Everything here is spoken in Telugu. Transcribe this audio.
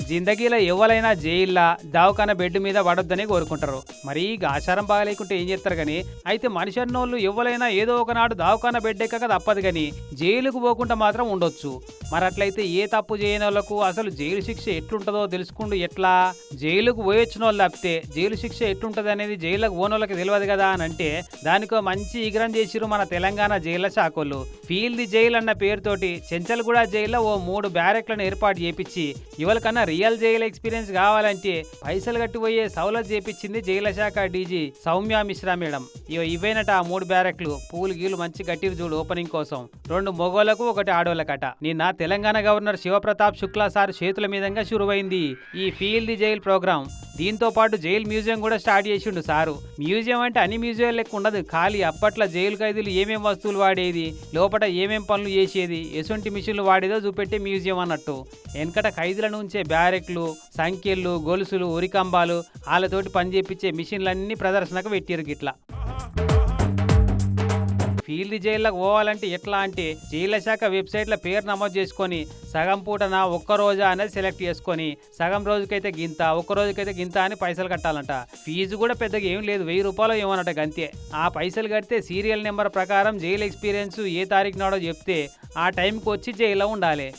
జిందగీలో ఎవరైనా జైల్లా దవాఖాన బెడ్ మీద పడొద్దని కోరుకుంటారు. మరి ఆచారం బాగలేకుంటే ఏం చేస్తారు గాని, అయితే మనిషి అన్నోళ్ళు ఎవరైనా ఏదో ఒకనాడు దవాఖాన బెడ్ ఎక్కక తప్పదు గాని జైలుకు పోకుండా మాత్రం ఉండొచ్చు. మరి అట్లయితే ఏ తప్పు చేయని వాళ్ళకు అసలు జైలు శిక్ష ఎట్లుంటుందో తెలుసుకుంటూ ఎట్లా? జైలుకు పోయొచ్చిన వాళ్ళు తప్పితే జైలు శిక్ష ఎట్లుంటది అనేది జైలుకు పోనోళ్ళకి తెలియదు కదా అని అంటే దానికో మంచి ఇగ్రం చేసిరు మన తెలంగాణ జైళ్ళ శాఖలు. ఫీల్ ది జైల్ అన్న పేరుతోటి చెంచల్గూడ జైల్లో ఓ 3 బ్యారెక్లను ఏర్పాటు చేపించి ఎవరికన్నా రియల్ జైలు ఎక్స్పీరియన్స్ కావాలంటే పైసలు కట్టిపోయే సౌలత్ చేపించింది జైళ్ల శాఖ డీజీ సౌమ్య మిశ్రా మేడం. ఇవేనట ఆ 3 బ్యారెక్లు. పూలు గీలు మంచి కట్టిరు చూడు ఓపెనింగ్ కోసం. 2 మొగోళ్లకు 1 ఆడోళ్ళకట. నిన్న తెలంగాణ గవర్నర్ శివప్రతాప్ శుక్లా సార్ చేతుల మీదంగా శురువైంది ఈ ఫీల్ ది జైల్ ప్రోగ్రాం. దీంతో పాటు జైల్ మ్యూజియం కూడా స్టార్ట్ చేసిండు సారు. మ్యూజియం అంటే అన్ని మ్యూజియం లెక్క ఉండదు, ఖాళీ అప్పట్లో జైలు ఖైదీలు ఏమేం వస్తువులు వాడేది, లోపల ఏమేం పనులు చేసేది, ఎటువంటి మిషన్లు వాడేదో చూపెట్టే మ్యూజియం అన్నట్టు. వెనకట ఖైదీల నుంచే బ్యారెక్లు, సంఖ్యలు, గొలుసులు, ఉరికంబాలు వాళ్ళతోటి పని చేపించే మిషన్లన్నీ ప్రదర్శనకు పెట్టారు గిట్లా. ఫీల్డ్ జైల్లోకి పోవాలంటే ఎట్లా అంటే జైళ్ల శాఖ వెబ్సైట్లో పేరు నమోదు చేసుకొని సగం పూటన ఒక్క రోజా అనేది సెలెక్ట్ చేసుకొని సగం రోజుకైతే గింత, ఒక్క రోజుకైతే గింత అని పైసలు కట్టాలంట. ఫీజు కూడా పెద్దగా ఏం లేదు, 1000 రూపాయలు ఏమన్నట గంతే. ఆ పైసలు కడితే సీరియల్ నెంబర్ ప్రకారం జైలు ఎక్స్పీరియన్స్ ఏ తారీఖు నాడో చెప్తే ఆ టైంకి వచ్చి జైల్లో ఉండాలి.